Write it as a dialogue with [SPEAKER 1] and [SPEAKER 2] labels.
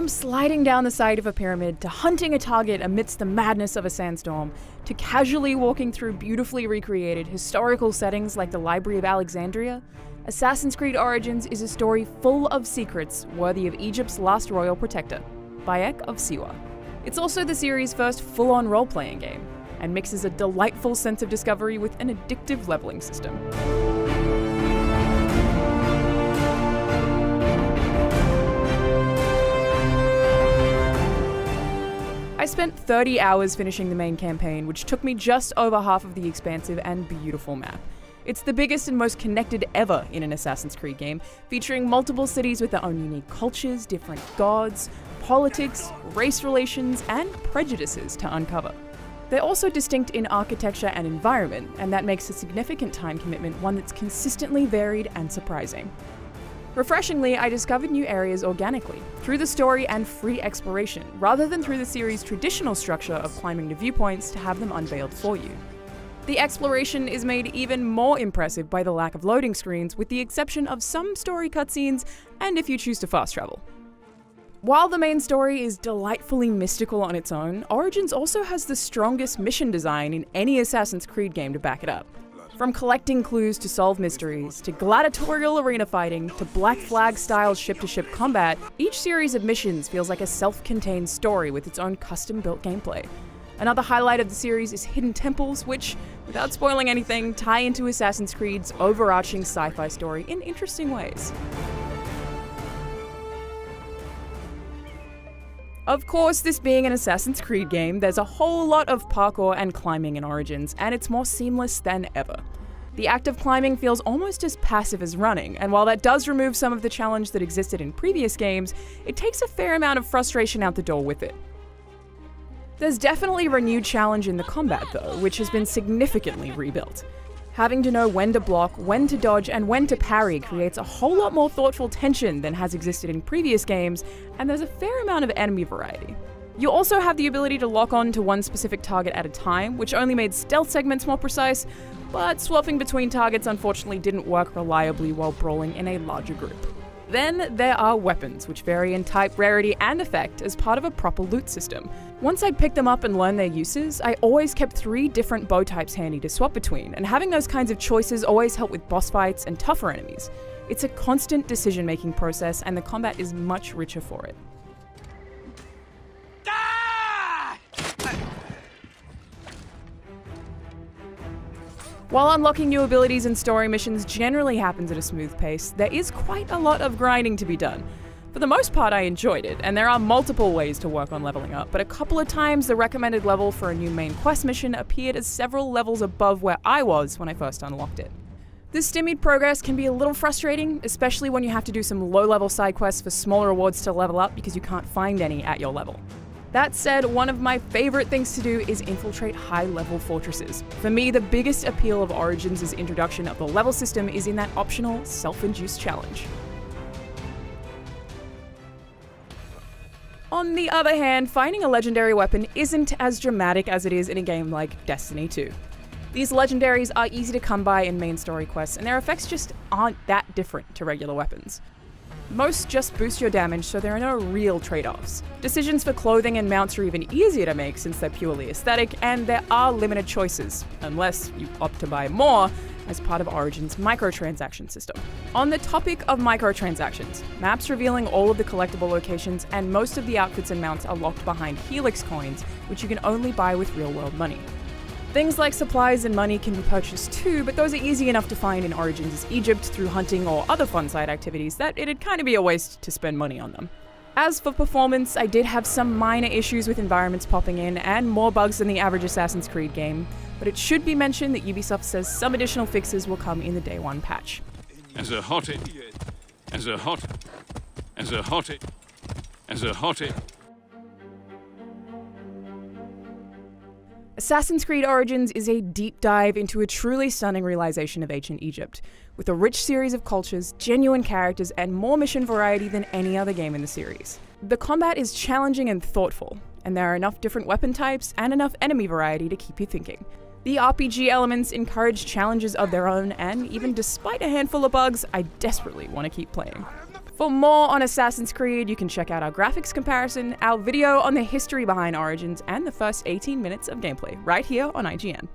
[SPEAKER 1] From sliding down the side of a pyramid, to hunting a target amidst the madness of a sandstorm, to casually walking through beautifully recreated historical settings like the Library of Alexandria, Assassin's Creed Origins is a story full of secrets worthy of Egypt's last royal protector, Bayek of Siwa. It's also the series' first full-on role-playing game, and mixes a delightful sense of discovery with an addictive leveling system. I spent 30 hours finishing the main campaign, which took me just over half of the expansive and beautiful map. It's the biggest and most connected ever in an Assassin's Creed game, featuring multiple cities with their own unique cultures, different gods, politics, race relations, and prejudices to uncover. They're also distinct in architecture and environment, and that makes a significant time commitment one that's consistently varied and surprising. Refreshingly, I discovered new areas organically, through the story and free exploration, rather than through the series' traditional structure of climbing to viewpoints to have them unveiled for you. The exploration is made even more impressive by the lack of loading screens, with the exception of some story cutscenes and if you choose to fast travel. While the main story is delightfully mystical on its own, Origins also has the strongest mission design in any Assassin's Creed game to back it up. From collecting clues to solve mysteries, to gladiatorial arena fighting, to Black Flag-style ship-to-ship combat, each series of missions feels like a self-contained story with its own custom-built gameplay. Another highlight of the series is hidden temples, which, without spoiling anything, tie into Assassin's Creed's overarching sci-fi story in interesting ways. Of course, this being an Assassin's Creed game, there's a whole lot of parkour and climbing in Origins, and it's more seamless than ever. The act of climbing feels almost as passive as running, and while that does remove some of the challenge that existed in previous games, it takes a fair amount of frustration out the door with it. There's definitely a renewed challenge in the combat though, which has been significantly rebuilt. Having to know when to block, when to dodge, and when to parry creates a whole lot more thoughtful tension than has existed in previous games, and there's a fair amount of enemy variety. You also have the ability to lock on to one specific target at a time, which only made stealth segments more precise, but swapping between targets unfortunately didn't work reliably while brawling in a larger group. Then there are weapons, which vary in type, rarity, and effect as part of a proper loot system. Once I'd picked them up and learned their uses, I always kept 3 different bow types handy to swap between, and having those kinds of choices always helped with boss fights and tougher enemies. It's a constant decision-making process, and the combat is much richer for it. While unlocking new abilities and story missions generally happens at a smooth pace, there is quite a lot of grinding to be done. For the most part, I enjoyed it, and there are multiple ways to work on leveling up, but a couple of times the recommended level for a new main quest mission appeared as several levels above where I was when I first unlocked it. This stymied progress can be a little frustrating, especially when you have to do some low-level side quests for smaller rewards to level up because you can't find any at your level. That said, one of my favorite things to do is infiltrate high-level fortresses. For me, the biggest appeal of Origins' introduction of the level system is in that optional, self-induced challenge. On the other hand, finding a legendary weapon isn't as dramatic as it is in a game like Destiny 2. These legendaries are easy to come by in main story quests, and their effects just aren't that different to regular weapons. Most just boost your damage, so there are no real trade-offs. Decisions for clothing and mounts are even easier to make since they're purely aesthetic, and there are limited choices, unless you opt to buy more as part of Origin's microtransaction system. On the topic of microtransactions, maps revealing all of the collectible locations and most of the outfits and mounts are locked behind Helix coins, which you can only buy with real-world money. Things like supplies and money can be purchased too, but those are easy enough to find in Origins Egypt through hunting or other fun side activities that it'd kind of be a waste to spend money on them. As for performance, I did have some minor issues with environments popping in and more bugs than the average Assassin's Creed game, but it should be mentioned that Ubisoft says some additional fixes will come in the Day 1 patch. Assassin's Creed Origins is a deep dive into a truly stunning realization of ancient Egypt, with a rich series of cultures, genuine characters, and more mission variety than any other game in the series. The combat is challenging and thoughtful, and there are enough different weapon types and enough enemy variety to keep you thinking. The RPG elements encourage challenges of their own, and even despite a handful of bugs, I desperately want to keep playing. For more on Assassin's Creed, you can check out our graphics comparison, our video on the history behind Origins, and the first 18 minutes of gameplay right here on IGN.